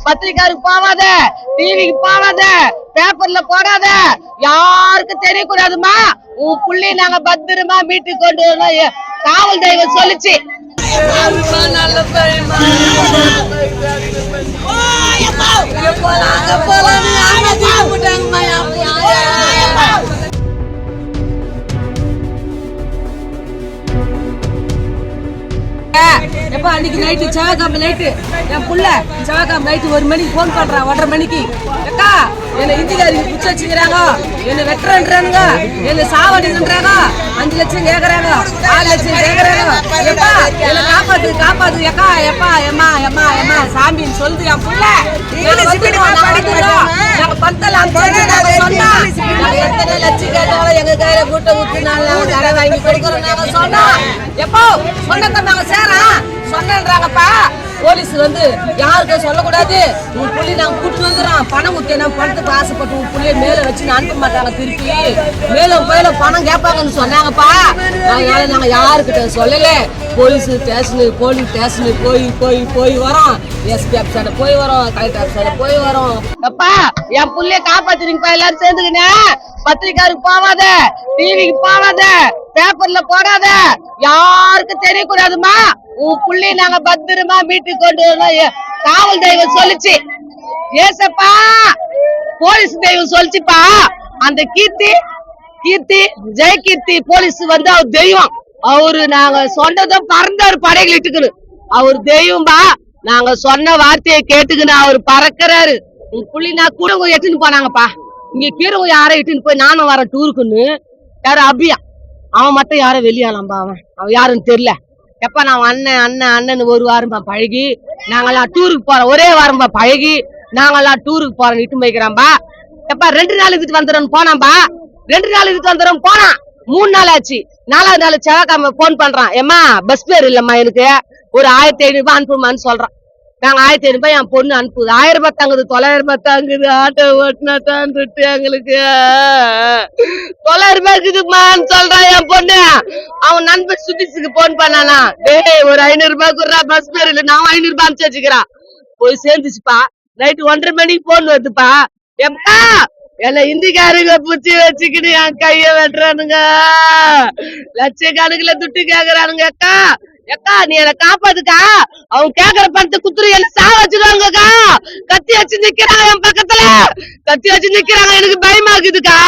பத்திரிக்காருக்கு போவாத, டிவிக்கு போவாத, பேப்பர்ல போடாத, யாருக்கும் தெரியக்கூடாதுமா. உன் புள்ளி நாங்க பத்திரமா மீட்டு கொண்டு வரணும் காவல் தெய்வம் சொல்லிச்சு. எப்ப அன்னைக்கு நைட்டு செவ்வாய்க்கிழமை நைட்டு என் புள்ள செவ்வாய்க்கிழமை நைட்டு 1 மணிக்கு போன் பண்றான், 1:30 மணிக்கு. அக்கா என்ன இந்திக்காரி பிடிச்சி வச்சுக்கிறாங்க, என்ன வெட்டுறன்றானுங்க, என்ன சாவடின்றாங்க, 5 லட்சம் கேக்குறாங்க, 6 லட்சம் கேக்குறாங்க. எப்பா என்ன காப்பாத்து காப்பாத்து எக்கா, எப்பா எம்மா எம்மா எம்மா சாமின்னு சொல்லுது என் புள்ள. நாங்க பத்தலாம் சொன்னா எத்தனை லட்சம் கேட்டாலும் எங்க கையில கூட்ட ஊத்துனால கடை வாங்கி கொடுக்குறோம் நாங்க சொன்னோம். எப்போ சொன்னதை நாங்க சேரோம் சொன்னேன்றாங்கப்பா. போலீஸ் வந்து யாருக்கும் சொல்லக்கூடாது, உன் புள்ளி நாங்க கூட்டு வந்துடுறோம், பணம் ஊத்தினா பணத்துக்கு ஆசைப்பட்டு உன் புள்ளிய மேல வச்சு அனுப்ப மாட்டாங்க, திருப்பி மேலும் மேலும் பணம் கேட்பாங்கன்னு சொன்னாங்கப்பா. அதனால நாங்க யாருக்கிட்ட சொல்லல. போலீஸ் ஸ்டேஷனு போய் போய் போய் வரோம், எஸ்பி ஆஃபீஸான போய் வரோம், கலெக்டர் ஆஃபீஸான போய் வரோம். அப்பா என் புள்ளைய காப்பாத்துறீங்கப்பா, எல்லாரும் சேர்ந்துக்கினே. பத்திரிக்காருக்கு போவாத, டிவிக்கு போவாத, பேப்பர்ல போடாத, யாருக்கும் தெரியக்கூடாதுமா. உன் புள்ளி நாங்க பத்திரமா மீட்டு கொண்டு வரணும் காவல் தெய்வம் சொல்லிச்சு. ஏசப்பா போலீஸ் தெய்வம் சொல்லிச்சுப்பா. அந்த கீர்த்தி ஜெயகீர்த்தி போலீஸ் வந்து அவர் தெய்வம். அவரு நாங்க சொன்னதும் பறந்தாரு படைகள் இட்டுக்குன்னு. அவர் தெய்வம்பா. நாங்க சொன்ன வார்த்தையை கேட்டுக்குன்னு அவர் பறக்கிறாரு. உன் புள்ளி நான் கூட எட்டுன்னு போனாங்கப்பா. இங்க கீரவங்க யாரை இட்டுன்னு போய் நானும் வரேன் டூருக்குன்னு. யாரு அபியா, அவன் மட்டும் யாரும் வெளியாலாம்பா. அவன் யாருன்னு தெரியல. எப்ப நான் அண்ணன் 1 வாரம்பா பழகி, நாங்கெல்லாம் டூருக்கு போறோம், ஒரே வாரம்பா பழகி நாங்கெல்லாம் டூருக்கு போறோம் இட்டு வைக்கிறான்பா. எப்ப 2 நாள் இதுக்கு வந்துடும் போனாம்பா. 2 நாள் இதுக்கு வந்துடும் போனான். 3 நாள் ஆச்சு. 4வது நாள் செவ்வாய்க்கிழமை போன் பண்றான், ஏமா பஸ் பேர் இல்லம்மா, எனக்கு ஒரு 1500 ரூபாய் அனுப்புமான்னு சொல்றான். நாங்க 1500 ரூபாய் என் பொண்ணு அனுப்புது. 1000 ரூபாய் தாங்குது, 900 ரூபாய் தாங்குது. ஆட்டோ ஓட்டினா தான் எங்களுக்கு 900 ரூபாய் இருக்குதுமான்னு சொல்றான் என் பொண்ணு. அவன் நண்பர் சுட்டிஸுக்கு போன் பண்ணானா, டேய் ஒரு 500 ரூபாய் குடுறா, பஸ் பேர் இல்ல, நான் 500 ரூபாய் அனுப்பிச்சு வச்சுக்கிறான். போய் சேர்ந்துச்சுப்பா. நைட்டு 1:30 மணிக்கு போன் வருதுப்பா. எப்பா என்ன இந்திக்காரங்க புடிச்சு வச்சுக்கிட்டு என் கைய வெட்டுறானுங்க, லட்சக்கணக்குல துட்டு கேக்குறானுங்க. அக்கா நீ என்ன காப்பாத்துக்கா, அவங்க கேக்குற பணத்தை குத்துரு, என்ன சாவ வச்சிருவாங்கக்கா. கத்தி வச்சு நிக்கிறாங்க என் பக்கத்துல, கத்தி வச்சு நிக்கிறாங்க, எனக்கு பயமா இருக்குதுக்கா.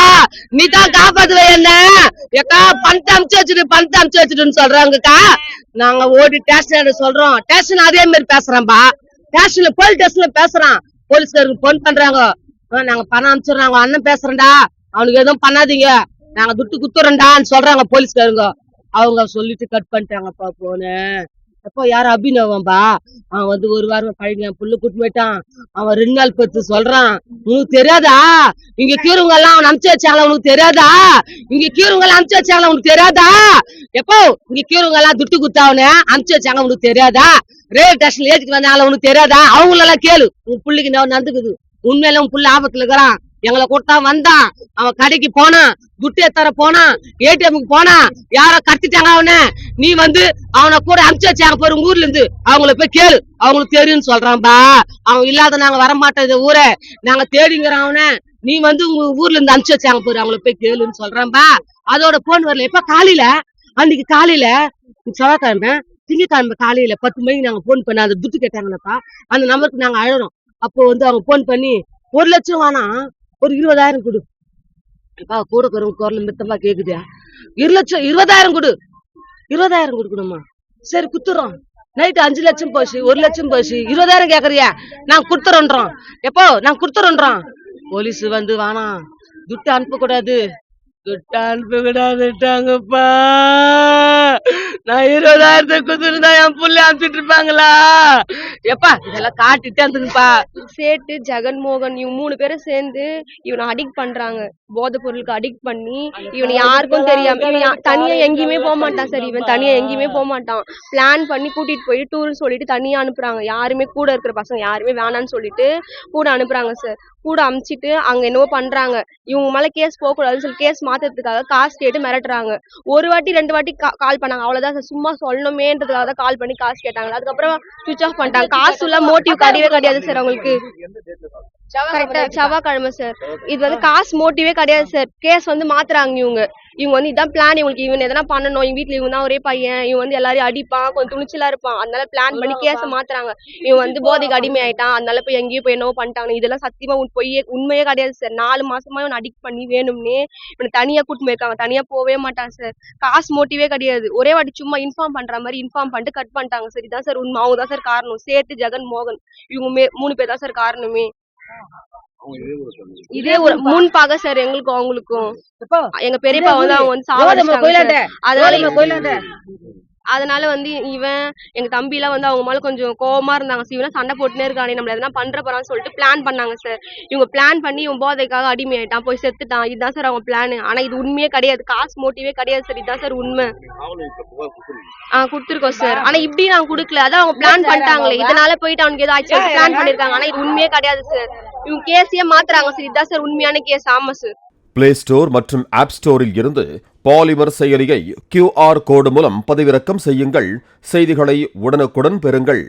நீ தான் காப்பாத்துவ என்ன. ஏக்கா பணத்தை அமுச்சு வச்சுட்டுன்னு சொல்றாங்கக்கா. நாங்க ஓடி ஸ்டேஷன் சொல்றோம். ஸ்டேஷன் அதே மாதிரி பேசுறான்பா. ஸ்டேஷன்ல போலீஸ் ஸ்டேஷன்ல பேசுறான். போலீஸ்காரங்க போன் பண்றாங்க, நாங்க பணம் அனுப்பிச்சுடுறாங்க, அண்ணன் பேசுறேன்டா, அவனுக்கு எதுவும் பண்ணாதீங்க, நாங்க துட்டு குத்துறோம்டான்னு சொல்றாங்க போலீஸ்காரங்க. அவங்க சொல்லிட்டு கட் பண்ணிட்டாங்கப்பா போன. அப்போ யாரும் அபிநவம்பா, அவன் வந்து 1 வாரம் பழகி புல்லு கூட்டு போயிட்டான். அவன் 2 நாள் பத்து சொல்றான். உனக்கு தெரியாதா இங்க கீருங்க எல்லாம் அவன் அனுப்பிச்சு வச்சாங்களா, உனக்கு தெரியாதா இங்க கீருங்க எல்லாம் அனுப்பிச்சு வச்சாங்களா, உனக்கு தெரியாதா. எப்போ இங்க கீருங்க எல்லாம் துட்டு குத்தாவனு அனுப்பிச்சு வச்சாங்க, உனக்கு தெரியாதா. ரயில்வே ஸ்டேஷன்ல ஏற்றிட்டு வந்தாங்களா, உனக்கு தெரியாதா. அவங்களெல்லாம் கேளு, உன் புள்ளிக்கு நடந்துக்குது. உண்மையில உன் புள்ள ஆபத்துல இருக்கிறான். எங்களை கொடுத்தா வந்தான், அவன் கடைக்கு போனான், துட்டு எத்தர போனான், ஏடிஎம்க்கு போனான், யாரோ கத்திட்டாங்க அவனை. நீ வந்து அவனை கூட அனுப்பிச்சு வச்சாங்க பாரு உங்க ஊர்ல இருந்து, அவங்கள போய் கேளு, அவங்களுக்கு தெரியும்னு சொல்றான்பா. அவன் இல்லாத நாங்க வரமாட்டோம் இந்த ஊரை, நாங்க தேடிங்கிறோம் அவனை. நீ வந்து உங்க ஊர்ல இருந்து அனுப்பிச்சு வச்சாங்க பாரு, அவங்கள போய் கேளுன்னு சொல்றான்பா. அதோட போன் வரல. எப்ப காலையில அன்னைக்கு காலையில செவ்வாய்க்கிழமை திங்கக்கிழமை காலையில 10 மணிக்கு நாங்க போன் பண்ண அந்த துட்டு கேட்டாங்கன்னாப்பா. அந்த நம்பருக்கு நாங்க அழறோம். அப்போ வந்து அவங்க போன் பண்ணி 1 லட்சம் வேணாம், ஒரு 20,000 கொடு. கூட குரல் மித்தமா கேக்குதா. 2 லட்சம் 20,000 கொடு, 20,000 கொடுக்கணுமா. சரி குத்துறோம். நைட்டு 5 லட்சம் போச்சு, 1 லட்சம் போச்சு, 20,000 கேக்குறியா, நாங்க குடுத்துறோன்றோம். எப்போ நாங்க குடுத்துறோன்றோம். போலீஸ் வந்து வேணாம், துட்டு அனுப்ப கூடாது, துட்டு அனுப்ப கூடாதுட்டாங்கப்பா. நான் 20,000 குடுத்துருந்தா என் புள்ள அனுப்பிட்டு இருப்பாங்களா. எப்பா இதெல்லாம் காட்டிட்டே இருந்துப்பா. சேட்டு ஜெகன்மோகன் இவங்க 3 பேரும் சேர்ந்து இவனை அடிக்ட் பண்றாங்க, போதை பொருளுக்கு அடிக்ட் பண்ணி. இவன் யாருக்கும் தெரியாம இவன் தனியா எங்கேயுமே போக மாட்டான் சார். இவன் தனியா எங்கேயுமே போக மாட்டான். பிளான் பண்ணி கூட்டிட்டு போயிட்டு டூர்னு சொல்லிட்டு தனியா அனுப்புறாங்க. யாருமே கூட இருக்கிற பசங்க யாருமே வேணான்னு சொல்லிட்டு கூட அனுப்புறாங்க சார். கூட அமுச்சிட்டு அங்க என்னவோ பண்றாங்க. இவங்க மேல கேஸ் போக கூடாதுன்னு சொல்லி கேஸ் மாத்துறதுக்காக காசு கேட்டு மிரட்டுறாங்க. ஒரு வாட்டி 2 வாட்டி கால் பண்ணாங்க. அவ்வளவுதான் சார். சும்மா சொல்லணுமேன்றதுக்காக தான் கால் பண்ணி காசு கேட்டாங்க. அதுக்கப்புறம் சுவிட்ச் ஆஃப் பண்ணிட்டாங்க. காசுல மோட்டிவ் கிடையாது சார் அவங்களுக்கு. கரெக்டா செவ்வாய்க்கிழமை சார். இது வந்து காசு மோட்டிவே கிடையாது சார். கேஸ் வந்து மாத்துறாங்க இவங்க. இவங்க வந்து இதான் பிளான். இவங்களுக்கு இவன் எதனா பண்ணணும். இவங்க வீட்டுல இவங்க தான் ஒரே பையன். இவன் வந்து எல்லாரையும் அடிப்பான். கொஞ்சம் துணிச்சலா இருப்பான். அதனால பிளான் பண்ணி கேஸ மாத்துறாங்க. இவன் வந்து போதைக்கு அடிமை ஆயிட்டான். அதனால போய் எங்கேயும் போய் என்னவோ பண்ணிட்டாங்க. இதெல்லாம் சத்தியமா பொய்யே உண்மையே கிடையாது சார். 4 மாசமா இவனை அடிக்ட் பண்ணி வேணும்னே இவனை தனியா கூட்டிட்டு போயிருக்காங்க. தனியா போவே மாட்டான் சார். காசு மோட்டிவே கிடையாது. ஒரே வாட்டி சும்மா இன்ஃபார்ம் பண்ற மாதிரி இன்ஃபார்ம் பண்ணிட்டு கட் பண்ணிட்டாங்க சார். இதான் சார் உண்மை. அவங்க தான் சார் காரணம். சேத்து, ஜெகன், மோகன் இவங்க 3 பேர் தான் சார் காரணமே. இதே ஒரு முன்பாக சார் எங்களுக்கும் அவங்களுக்கும். எங்க பெரியப்பா வந்து அவங்க வந்து சாவடிச்சிட்டாங்க. அதனால வந்து இவன் எங்க தம்பி எல்லாம் வந்து அவங்க மேல கொஞ்சம் கோவமா இருந்தாங்க. இவன் சண்டை போட்டுனே இருக்கானே, நம்மள எதனா பண்ற போறான்னு சொல்லிட்டு பிளான் பண்ணாங்க சார். இவங்க பிளான் பண்ணி இவன் போதைக்காக அடிமை ஆயிட்டான், போய் செத்துட்டான். இதுதான் சார் அவங்க பிளான். ஆனா இது உண்மையே கிடையாது. காசு மோட்டிவே கிடையாது சார். இதுதான் சார் உண்மை. குடுத்துருக்கோம் சார். ஆனா இப்படி நாங்க குடுக்கல. அதான் அவங்க பிளான் பண்ணிட்டாங்களே, இதனால போயிட்டு அவனுக்கு ஏதாச்சும் பிளான் பண்ணிருக்காங்க. ஆனா இது உண்மையே கிடையாது சார். இவங்க கேஸையே மாத்துறாங்க சார். இதுதான் சார் உண்மையான கேஸ். ஆமா சார். பிளே ஸ்டோர் மற்றும் ஆப் ஸ்டோரில் இருந்து பாலிமர் செயலியை QR கோடு மூலம் பதிவிறக்கம் செய்யுங்கள். செய்திகளை உடனுக்குடன் பெறுங்கள்.